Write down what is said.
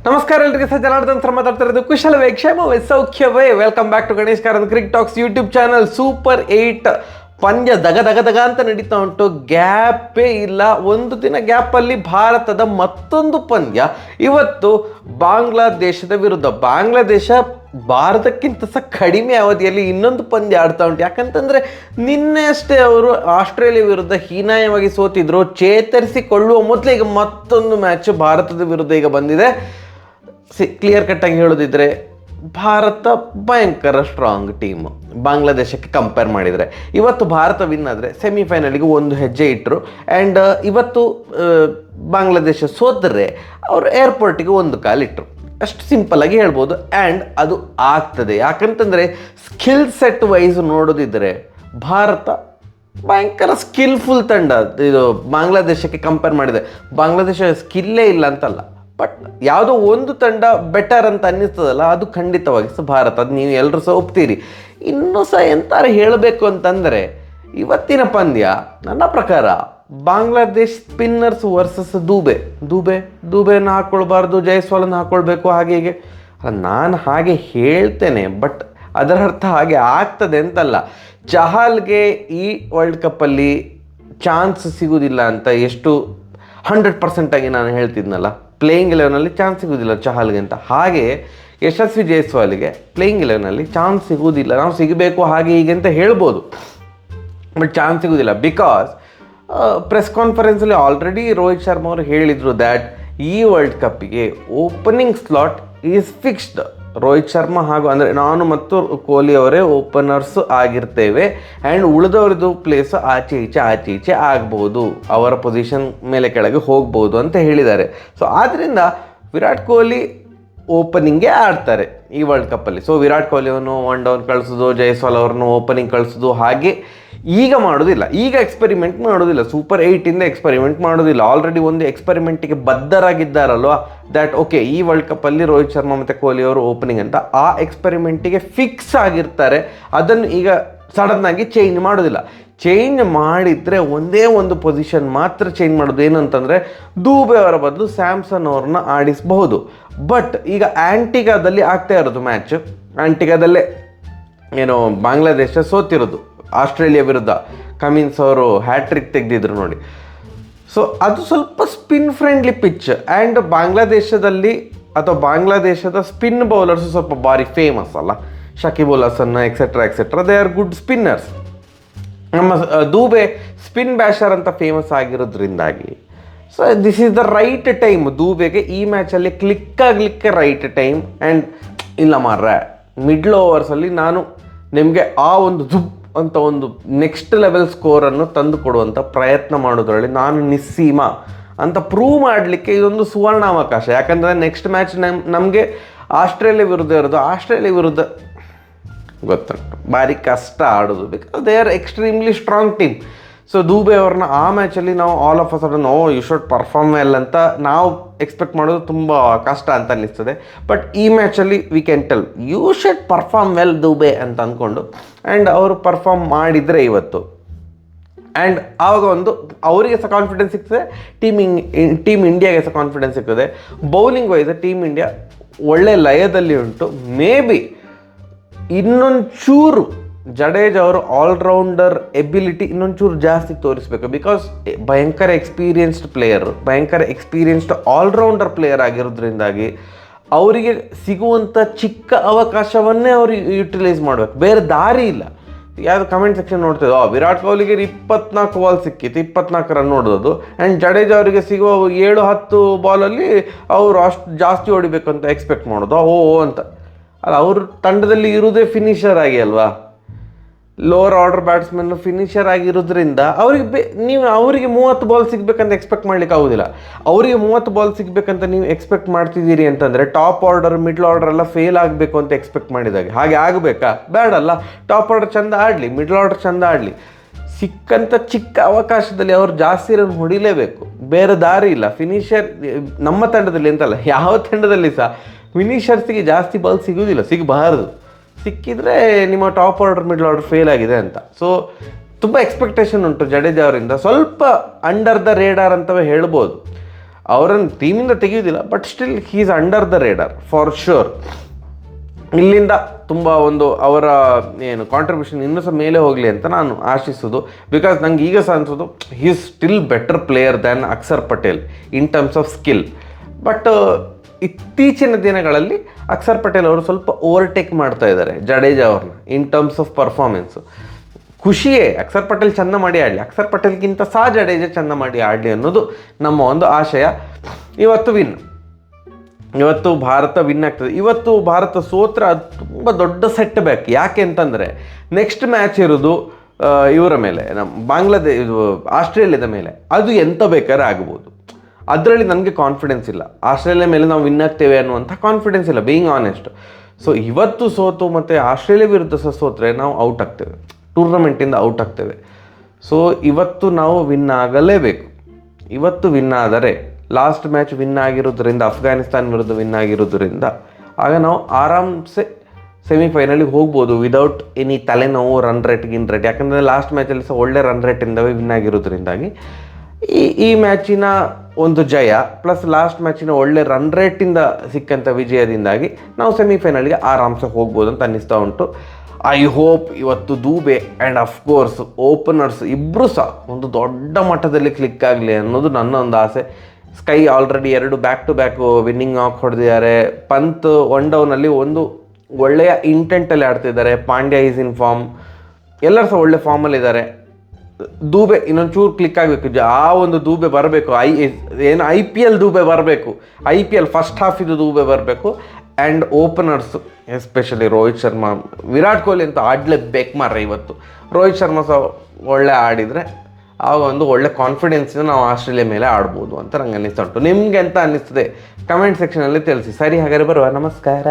ನಮಸ್ಕಾರ ಎಲ್ಲರಿಗೆ ಜನಾರ್ದನ್ ಸರ್ ಮಾತಾಡ್ತಿರೋದು ಕುಶಲವೇ ಕ್ಷೇಮವೇ ಸೌಖ್ಯವೇ. Welcome back to Ganesh Karanth cricket talks YouTube channel. Super 8 ಪಂದ್ಯ ದಗ ಅಂತ ನಡೀತಾ ಉಂಟು, ಗ್ಯಾಪೇ ಇಲ್ಲ. ಒಂದು ದಿನ ಗ್ಯಾಪಲ್ಲಿ ಭಾರತದ ಮತ್ತೊಂದು ಪಂದ್ಯ ಇವತ್ತು ಬಾಂಗ್ಲಾದೇಶದ ವಿರುದ್ಧ. ಬಾಂಗ್ಲಾದೇಶ ಭಾರತಕ್ಕಿಂತ ಸಹ ಕಡಿಮೆ ಅವಧಿಯಲ್ಲಿ ಇನ್ನೊಂದು ಪಂದ್ಯ ಆಡ್ತಾ ಉಂಟು. ಯಾಕಂತಂದರೆ ನಿನ್ನೆ ಅಷ್ಟೇ ಅವರು ಆಸ್ಟ್ರೇಲಿಯಾ ವಿರುದ್ಧ ಹೀನಾಯವಾಗಿ ಸೋತಿದ್ರು. ಚೇತರಿಸಿಕೊಳ್ಳುವ ಮೊದಲು ಈಗ ಮತ್ತೊಂದು ಮ್ಯಾಚ್ ಭಾರತದ ವಿರುದ್ಧ ಈಗ ಬಂದಿದೆ. ಕ್ಲಿಯರ್ ಕಟ್ಟಾಗಿ ಹೇಳೋದಿದ್ರೆ ಭಾರತ ಭಯಂಕರ ಸ್ಟ್ರಾಂಗ್ ಟೀಮ್ ಬಾಂಗ್ಲಾದೇಶಕ್ಕೆ ಕಂಪೇರ್ ಮಾಡಿದರೆ. ಇವತ್ತು ಭಾರತ ವಿನ್ ಆದರೆ ಸೆಮಿಫೈನಲಿಗೆ ಒಂದು ಹೆಜ್ಜೆ ಇಟ್ಟರು. ಆ್ಯಂಡ್ ಇವತ್ತು ಬಾಂಗ್ಲಾದೇಶ ಸೋತರೆ ಅವರು ಏರ್ಪೋರ್ಟಿಗೆ ಒಂದು ಕಾಲಿಟ್ಟರು. ಅಷ್ಟು ಸಿಂಪಲ್ಲಾಗಿ ಹೇಳ್ಬೋದು. ಆ್ಯಂಡ್ ಅದು ಆಗ್ತದೆ. ಯಾಕಂತಂದರೆ ಸ್ಕಿಲ್ ಸೆಟ್ ವೈಸ್ ನೋಡೋದಿದ್ದರೆ ಭಾರತ ಭಯಂಕರ ಸ್ಕಿಲ್ಫುಲ್ ತಂಡ. ಇದು ಬಾಂಗ್ಲಾದೇಶಕ್ಕೆ ಕಂಪೇರ್ ಮಾಡಿದೆ. ಬಾಂಗ್ಲಾದೇಶ ಸ್ಕಿಲ್ಲೇ ಇಲ್ಲ ಅಂತಲ್ಲ, ಬಟ್ ಯಾವುದೋ ಒಂದು ತಂಡ ಬೆಟರ್ ಅಂತ ಅನ್ನಿಸ್ತದಲ್ಲ, ಅದು ಖಂಡಿತವಾಗಿ ಸಹ ಭಾರತ. ಅದು ನೀವು ಎಲ್ಲರೂ ಸಹ ಒಪ್ತೀರಿ. ಇನ್ನೂ ಸಹ ಎಂತಾರೆ ಹೇಳಬೇಕು ಅಂತಂದರೆ ಇವತ್ತಿನ ಪಂದ್ಯ ನನ್ನ ಪ್ರಕಾರ ಬಾಂಗ್ಲಾದೇಶ್ ಸ್ಪಿನ್ನರ್ಸ್ ವರ್ಸಸ್ ದೂಬೆನ ಹಾಕ್ಕೊಳ್ಬಾರ್ದು, ಜೈಸ್ವಾಲನ್ನು ಹಾಕ್ಕೊಳ್ಬೇಕು, ಹಾಗೆ ಹೀಗೆ ನಾನು ಹಾಗೆ ಹೇಳ್ತೇನೆ. ಬಟ್ ಅದರ ಅರ್ಥ ಹಾಗೆ ಆಗ್ತದೆ ಅಂತಲ್ಲ. ಚಹಲ್ಗೆ ಈ ವರ್ಲ್ಡ್ ಕಪ್ಪಲ್ಲಿ ಚಾನ್ಸ್ ಸಿಗೋದಿಲ್ಲ ಅಂತ ಎಷ್ಟು 100% ನಾನು ಹೇಳ್ತಿದ್ನಲ್ಲ, ಪ್ಲೇಯಿಂಗ್ 11ನಲ್ಲಿ ಚಾನ್ಸ್ ಸಿಗೋದಿಲ್ಲ ಚಹಲ್ಗೆ ಅಂತ. ಹಾಗೆ ಯಶಸ್ವಿ ಜೈಸ್ವಾಲ್ಗೆ ಪ್ಲೇಯಿಂಗ್ 11ನಲ್ಲಿ ಚಾನ್ಸ್ ಸಿಗೋದಿಲ್ಲ. ನಾವು ಸಿಗಬೇಕು ಹಾಗೆ ಹೀಗೆ ಅಂತ ಹೇಳ್ಬೋದು, ಬಟ್ ಚಾನ್ಸ್ ಸಿಗೋದಿಲ್ಲ. ಬಿಕಾಸ್ ಪ್ರೆಸ್ ಕಾನ್ಫರೆನ್ಸಲ್ಲಿ ಆಲ್ರೆಡಿ ರೋಹಿತ್ ಶರ್ಮಾ ಅವರು ಹೇಳಿದರು ದ್ಯಾಟ್ ಈ ವರ್ಲ್ಡ್ ಕಪ್ಪಿಗೆ opening slot is fixed. Rohit Sharma ಹಾಗೂ ಅಂದರೆ ನಾನು ಮತ್ತು ಕೊಹ್ಲಿ ಅವರೇ ಓಪನರ್ಸ್ ಆಗಿರ್ತೇವೆ. ಆ್ಯಂಡ್ ಉಳಿದವ್ರದ್ದು ಪ್ಲೇಸ್ ಆಚೆ ಈಚೆ ಆಗ್ಬೋದು, ಅವರ ಪೊಸಿಷನ್ ಮೇಲೆ ಕೆಳಗೆ ಹೋಗ್ಬೋದು ಅಂತ ಹೇಳಿದ್ದಾರೆ. ಸೊ ಆದ್ದರಿಂದ ವಿರಾಟ್ ಕೊಹ್ಲಿ ಓಪನಿಂಗೇ ಆಡ್ತಾರೆ ಈ ವರ್ಲ್ಡ್ ಕಪ್ಪಲ್ಲಿ. ಸೊ ವಿರಾಟ್ ಕೊಹ್ಲಿ ಅವನು 1 ಡೌನ್ ಕಳಿಸೋದು, ಜೈಸ್ವಾಲ್ ಅವ್ರನ್ನು ಓಪನಿಂಗ್ ಕಳಿಸೋದು ಹಾಗೆ ಈಗ ಮಾಡೋದಿಲ್ಲ. ಈಗ ಎಕ್ಸ್ಪೆರಿಮೆಂಟ್ ಮಾಡೋದಿಲ್ಲ, ಸೂಪರ್ 8ಇಂದ ಎಕ್ಸ್ಪೆರಿಮೆಂಟ್ ಮಾಡೋದಿಲ್ಲ. ಆಲ್ರೆಡಿ ಒಂದು ಎಕ್ಸ್ಪೆರಿಮೆಂಟಿಗೆ ಬದ್ಧರಾಗಿದ್ದಾರಲ್ವ, ದ್ಯಾಟ್ ಓಕೆ ಈ ವರ್ಲ್ಡ್ ಕಪ್ಪಲ್ಲಿ ರೋಹಿತ್ ಶರ್ಮಾ ಮತ್ತು ಕೊಹ್ಲಿ ಅವರು ಓಪನಿಂಗ್ ಅಂತ. ಆ ಎಕ್ಸ್ಪೆರಿಮೆಂಟಿಗೆ ಫಿಕ್ಸ್ ಆಗಿರ್ತಾರೆ. ಅದನ್ನು ಈಗ ಸಡನ್ನಾಗಿ ಚೇಂಜ್ ಮಾಡೋದಿಲ್ಲ. ಚೇಂಜ್ ಮಾಡಿದರೆ ಒಂದೇ ಒಂದು ಪೊಸಿಷನ್ ಮಾತ್ರ ಚೇಂಜ್ ಮಾಡೋದು. ಏನಂತಂದರೆ ದೂಬೆ ಅವರ ಬದಲು ಸ್ಯಾಮ್ಸನ್ ಅವ್ರನ್ನ ಆಡಿಸಬಹುದು. ಬಟ್ ಈಗ ಆ್ಯಂಟಿಗಾದಲ್ಲಿ ಆಗ್ತಾ ಇರೋದು ಮ್ಯಾಚ್. ಆ್ಯಂಟಿಗಾದಲ್ಲೇ ಏನೋ ಬಾಂಗ್ಲಾದೇಶ ಸೋತಿರೋದು ಆಸ್ಟ್ರೇಲಿಯಾ ವಿರುದ್ಧ. ಕಮಿನ್ಸ್ ಅವರು ಹ್ಯಾಟ್ರಿಕ್ ತೆಗೆದಿದ್ರು ನೋಡಿ. ಸೊ ಅದು ಸ್ವಲ್ಪ ಸ್ಪಿನ್ ಫ್ರೆಂಡ್ಲಿ ಪಿಚ್. ಆ್ಯಂಡ್ ಬಾಂಗ್ಲಾದೇಶದಲ್ಲಿ ಅಥವಾ ಬಾಂಗ್ಲಾದೇಶದ ಸ್ಪಿನ್ ಬೌಲರ್ಸು ಸ್ವಲ್ಪ ಭಾರಿ ಫೇಮಸ್ ಅಲ್ಲ, Shakib ul Hasan etcetera they are good spinners. ನಮ್ಮ ದೂಬೆ ಸ್ಪಿನ್ ಬ್ಯಾಷರ್ ಅಂತ ಫೇಮಸ್ ಆಗಿರೋದ್ರಿಂದಾಗಿ so this is the right time ದೂಬೆಗೆ ಈ ಮ್ಯಾಚಲ್ಲಿ ಕ್ಲಿಕ್ ಆಗಲಿಕ್ಕೆ ರೈಟ್ ಟೈಮ್. ಆ್ಯಂಡ್ ಇಲ್ಲ ಮಾರ್ರೆ, ಮಿಡ್ಲ್ ಓವರ್ಸಲ್ಲಿ ನಾನು ನಿಮಗೆ ಆ ಒಂದು ಅಂತ ಒಂದು ನೆಕ್ಸ್ಟ್ ಲೆವೆಲ್ ಸ್ಕೋರನ್ನು ತಂದು ಕೊಡುವಂಥ ಪ್ರಯತ್ನ ಮಾಡೋದ್ರಲ್ಲಿ ನಾನು ನಿಸ್ಸೀಮ ಅಂತ ಪ್ರೂವ್ ಮಾಡಲಿಕ್ಕೆ ಇದೊಂದು ಸುವರ್ಣಾವಕಾಶ. ಯಾಕಂದರೆ ನೆಕ್ಸ್ಟ್ ಮ್ಯಾಚ್ ನಮಗೆ ಆಸ್ಟ್ರೇಲಿಯಾ ವಿರುದ್ಧ ಇರೋದು. ಆಸ್ಟ್ರೇಲಿಯಾ ವಿರುದ್ಧ ಗೊತ್ತುಂಟು ಭಾರಿ ಕಷ್ಟ ಆಡೋದು, because they are extremely strong team. So Dube ಅವ್ರನ್ನ ಆ ಮ್ಯಾಚಲ್ಲಿ ನಾವು all of a sudden you should perform well ಅಂತ ನಾವು ಎಕ್ಸ್ಪೆಕ್ಟ್ ಮಾಡೋದು ತುಂಬ ಕಷ್ಟ ಅಂತ ಅನ್ನಿಸ್ತದೆ. ಬಟ್ ಈ ಮ್ಯಾಚಲ್ಲಿ we can tell you should perform well Dube ಅಂತ ಅಂದ್ಕೊಂಡು, ಆ್ಯಂಡ್ ಅವರು ಪರ್ಫಾರ್ಮ್ ಮಾಡಿದರೆ ಇವತ್ತು. ಆ್ಯಂಡ್ ಆವಾಗ ಒಂದು ಅವರಿಗೆ ಸಹ ಕಾನ್ಫಿಡೆನ್ಸ್ ಸಿಗ್ತದೆ, ಟೀಮ್ ಇಂಡಿಯಾಗೆ ಸಹ ಕಾನ್ಫಿಡೆನ್ಸ್ ಸಿಗ್ತದೆ. ಬೌಲಿಂಗ್ ವೈಸ್ ಟೀಮ್ ಇಂಡಿಯಾ ಒಳ್ಳೆ ಲಯದಲ್ಲಿ ಉಂಟು. ಮೇ ಬಿ ಇನ್ನೊಂಚೂರು ಜಡೇಜಾ ಅವರು ಆಲ್ರೌಂಡರ್ ಎಬಿಲಿಟಿ ಇನ್ನೊಂಚೂರು ಜಾಸ್ತಿ ತೋರಿಸಬೇಕು. ಬಿಕಾಸ್ ಭಯಂಕರ ಎಕ್ಸ್ಪೀರಿಯನ್ಸ್ಡ್ ಆಲ್ರೌಂಡರ್ ಪ್ಲೇಯರ್ ಆಗಿರೋದ್ರಿಂದಾಗಿ ಅವರಿಗೆ ಸಿಗುವಂಥ ಚಿಕ್ಕ ಅವಕಾಶವನ್ನೇ ಅವರು ಯುಟಿಲೈಸ್ ಮಾಡಬೇಕು, ಬೇರೆ ದಾರಿ ಇಲ್ಲ. ಯಾವುದು ಕಮೆಂಟ್ ಸೆಕ್ಷನ್ ನೋಡ್ತಿದ್ದೋ ವಿರಾಟ್ ಕೊಹ್ಲಿಗೆ 24 ಬಾಲ್ ಸಿಕ್ಕಿತ್ತು, 24 ರನ್ ನೋಡೋದು. ಆ್ಯಂಡ್ ಜಡೇಜಾ ಅವರಿಗೆ ಸಿಗುವ 7-10 ಬಾಲಲ್ಲಿ ಅವರು ಅಷ್ಟು ಜಾಸ್ತಿ ಹೊಡಿಬೇಕು ಅಂತ ಎಕ್ಸ್ಪೆಕ್ಟ್ ಮಾಡೋದು ಅಂತ. ಅಲ್ಲ, ಅವ್ರ ತಂಡದಲ್ಲಿ ಇರೋದೇ ಫಿನಿಷರ್ ಆಗಿ ಅಲ್ವಾ, ಲೋವರ್ ಆರ್ಡರ್ ಬ್ಯಾಟ್ಸ್ಮನ್ ಫಿನಿಷರ್ ಆಗಿರೋದ್ರಿಂದ ನೀವು ಅವರಿಗೆ 30 ಬಾಲ್ ಸಿಗಬೇಕಂತ ಎಕ್ಸ್ಪೆಕ್ಟ್ ಮಾಡ್ಲಿಕ್ಕೆ ಆಗೋದಿಲ್ಲ. ಅವರಿಗೆ 30 ಬಾಲ್ ಸಿಗಬೇಕಂತ ನೀವು ಎಕ್ಸ್ಪೆಕ್ಟ್ ಮಾಡ್ತಿದ್ದೀರಿ ಅಂತಂದರೆ ಟಾಪ್ ಆರ್ಡರ್ ಮಿಡ್ಲ್ ಆರ್ಡರ್ ಎಲ್ಲ ಫೇಲ್ ಆಗಬೇಕು ಅಂತ ಎಕ್ಸ್ಪೆಕ್ಟ್ ಮಾಡಿದಾಗ ಹಾಗೆ ಆಗಬೇಕಾ? ಬೇಡಲ್ಲ. ಟಾಪ್ ಆರ್ಡರ್ ಚೆಂದ ಆಡಲಿ, ಮಿಡ್ಲ್ ಆರ್ಡರ್ ಚೆಂದ ಆಡಲಿ. ಸಿಕ್ಕಂಥ ಚಿಕ್ಕ ಅವಕಾಶದಲ್ಲಿ ಅವರು ಜಾಸ್ತಿ ರನ್ ಹೊಡಿಲೇಬೇಕು, ಬೇರೆ ದಾರಿ ಇಲ್ಲ. ಫಿನಿಷರ್ ನಮ್ಮ ತಂಡದಲ್ಲಿ ಅಂತಲ್ಲ, ಯಾವ ತಂಡದಲ್ಲಿ ಸಹ ಫಿನಿಷರ್ಸಿಗೆ ಜಾಸ್ತಿ ಬಾಲ್ ಸಿಗೋದಿಲ್ಲ, ಸಿಗಬಾರದು. ಸಿಕ್ಕಿದರೆ ನಿಮ್ಮ top order middle order fail ಆಗಿದೆ ಅಂತ. ಸೊ ತುಂಬ ಎಕ್ಸ್ಪೆಕ್ಟೇಷನ್ ಉಂಟು ಜಡೇಜಾ ಅವರಿಂದ. ಸ್ವಲ್ಪ ಅಂಡರ್ ದ ರೇಡಾರ್ ಅಂತವೇ ಹೇಳ್ಬೋದು. ಅವರನ್ನು ಟೀಮಿಂದ ತೆಗೆಯೋದಿಲ್ಲ, but still he is under the radar for sure. ಇಲ್ಲಿಂದ ತುಂಬ ಒಂದು ಅವರ ಏನು ಕಾಂಟ್ರಿಬ್ಯೂಷನ್ ಇನ್ನೂ ಸಹ ಮೇಲೆ ಹೋಗಲಿ ಅಂತ ನಾನು ಆಶಿಸೋದು. ಬಿಕಾಸ್ ನಂಗೆ ಈಗ ಸಹ ಅನ್ಸೋದು he is still better player than Akshar Patel in terms of skill. But ಇತ್ತೀಚಿನ ದಿನಗಳಲ್ಲಿ ಅಕ್ಷರ್ ಪಟೇಲ್ ಅವರು ಸ್ವಲ್ಪ ಓವರ್ಟೇಕ್ ಮಾಡ್ತಾ ಇದ್ದಾರೆ ಜಡೇಜಾ ಅವ್ರನ್ನ ಇನ್ ಟರ್ಮ್ಸ್ ಆಫ್ ಪರ್ಫಾರ್ಮೆನ್ಸು. ಖುಷಿಯೇ, ಅಕ್ಷರ್ ಪಟೇಲ್ ಚೆಂದ ಮಾಡಿ ಆಡಲಿ, ಅಕ್ಷರ್ ಪಟೇಲ್ಗಿಂತ ಸಹ ಜಡೇಜಾ ಚೆಂದ ಮಾಡಿ ಆಡಲಿ ಅನ್ನೋದು ನಮ್ಮ ಒಂದು ಆಶಯ. ಇವತ್ತು ಭಾರತ ವಿನ್ ಆಗ್ತದೆ. ಇವತ್ತು ಭಾರತ ಸೋತ್ರ ಅದು ತುಂಬ ದೊಡ್ಡ ಸೆಟ್ ಬ್ಯಾಕ್. ಯಾಕೆ ಅಂತಂದರೆ ನೆಕ್ಸ್ಟ್ ಮ್ಯಾಚ್ ಇರೋದು ಇವರ ಮೇಲೆ, ನಮ್ಮ ಆಸ್ಟ್ರೇಲಿಯಾದ ಮೇಲೆ. ಅದು ಎಂತ ಬೇಕಾದ್ರೆ ಆಗ್ಬೋದು. ಅದರಲ್ಲಿ ನನಗೆ ಕಾನ್ಫಿಡೆನ್ಸ್ ಇಲ್ಲ. ಆಸ್ಟ್ರೇಲಿಯಾ ಮೇಲೆ ನಾವು ವಿನ್ ಆಗ್ತೇವೆ ಅನ್ನುವಂಥ ಕಾನ್ಫಿಡೆನ್ಸ್ ಇಲ್ಲ, ಬೀಯಿಂಗ್ ಆನೆಸ್ಟ್. ಸೊ ಇವತ್ತು ಸೋತು ಮತ್ತು ಆಸ್ಟ್ರೇಲಿಯಾ ವಿರುದ್ಧ ಸಹ ಸೋತ್ರೆ ನಾವು ಔಟ್ ಆಗ್ತೇವೆ, ಟೂರ್ನಮೆಂಟಿಂದ ಔಟ್ ಆಗ್ತೇವೆ. ಸೊ ಇವತ್ತು ನಾವು ವಿನ್ ಆಗಲೇಬೇಕು. ಇವತ್ತು ವಿನ್ ಆದರೆ, ಲಾಸ್ಟ್ ಮ್ಯಾಚ್ ವಿನ್ ಆಗಿರೋದ್ರಿಂದ, ಅಫ್ಘಾನಿಸ್ತಾನ್ ವಿರುದ್ಧ ವಿನ್ ಆಗಿರೋದ್ರಿಂದ, ಆಗ ನಾವು ಆರಾಮ್ಸೆ ಸೆಮಿಫೈನಲಿಗೆ ಹೋಗ್ಬೋದು ವಿದೌಟ್ ಎನಿ ತಲೆನೋವು, ರನ್ ರೇಟ್. ಯಾಕಂದರೆ ಲಾಸ್ಟ್ ಮ್ಯಾಚಲ್ಲಿ ಸಹ ಒಳ್ಳೆ ರನ್ ರೇಟಿಂದವೇ ವಿನ್ ಆಗಿರೋದ್ರಿಂದಾಗಿ ಈ ಮ್ಯಾಚಿನ ಒಂದು ಜಯ ಪ್ಲಸ್ ಲಾಸ್ಟ್ ಮ್ಯಾಚಿನ ಒಳ್ಳೆ ರನ್ ರೇಟಿಂದ ಸಿಕ್ಕಂಥ ವಿಜಯದಿಂದಾಗಿ ನಾವು ಸೆಮಿಫೈನಲ್ಗೆ ಆರಾಮ್ಸೆ ಹೋಗ್ಬೋದು ಅಂತ ಅನ್ನಿಸ್ತಾ ಉಂಟು. ಐ ಹೋಪ್ ಇವತ್ತು ದೂಬೆ ಆ್ಯಂಡ್ ಅಫ್ಕೋರ್ಸ್ ಓಪನರ್ಸ್ ಇಬ್ಬರು ಸಹ ಒಂದು ದೊಡ್ಡ ಮಟ್ಟದಲ್ಲಿ ಕ್ಲಿಕ್ ಆಗಲಿ ಅನ್ನೋದು ನನ್ನ ಒಂದು ಆಸೆ. SKY already 2 back to back winning knock ಹೊಡೆದಿದ್ದಾರೆ. ಪಂತ್ ಒನ್ ಡೌನಲ್ಲಿ ಒಂದು ಒಳ್ಳೆಯ ಇಂಟೆಂಟಲ್ಲಿ ಆಡ್ತಿದ್ದಾರೆ. ಪಾಂಡ್ಯ ಈಸ್ ಇನ್ ಫಾರ್ಮ್, ಎಲ್ಲರೂ ಸಹ ಒಳ್ಳೆ ಫಾರ್ಮಲ್ಲಿದ್ದಾರೆ. ದೂಬೆ ಇನ್ನೊಂದು ಚೂರು ಕ್ಲಿಕ್ ಆಗಬೇಕು. ಆ ಒಂದು ದೂಬೆ ಬರಬೇಕು, IPL ದೂಬೆ ಬರಬೇಕು. IPL ಫಸ್ಟ್ ಹಾಫ್ ಇದು ದೂಬೆ ಬರಬೇಕು. ಆ್ಯಂಡ್ ಓಪನರ್ಸು ಎಸ್ಪೆಷಲಿ ರೋಹಿತ್ ಶರ್ಮಾ, ವಿರಾಟ್ ಕೊಹ್ಲಿ ಅಂತ ಆಡಲೇಬೇಕು ಮಾರ್ರೆ. ಇವತ್ತು ರೋಹಿತ್ ಶರ್ಮಾ ಸಹ ಒಳ್ಳೆ ಆಡಿದರೆ ಆಗ ಒಂದು ಒಳ್ಳೆ ಕಾನ್ಫಿಡೆನ್ಸಿಂದ ನಾವು ಆಸ್ಟ್ರೇಲಿಯಾ ಮೇಲೆ ಆಡ್ಬೋದು ಅಂತ ನಂಗೆ ಅನ್ನಿಸ್ತಾ ಉಂಟು. ನಿಮಗೆ ಅಂತ ಅನ್ನಿಸ್ತದೆ ಕಮೆಂಟ್ ಸೆಕ್ಷನಲ್ಲಿ ತಿಳಿಸಿ. ಸರಿ, ಹಾಗಾದರೆ ಬರುವ. ನಮಸ್ಕಾರ.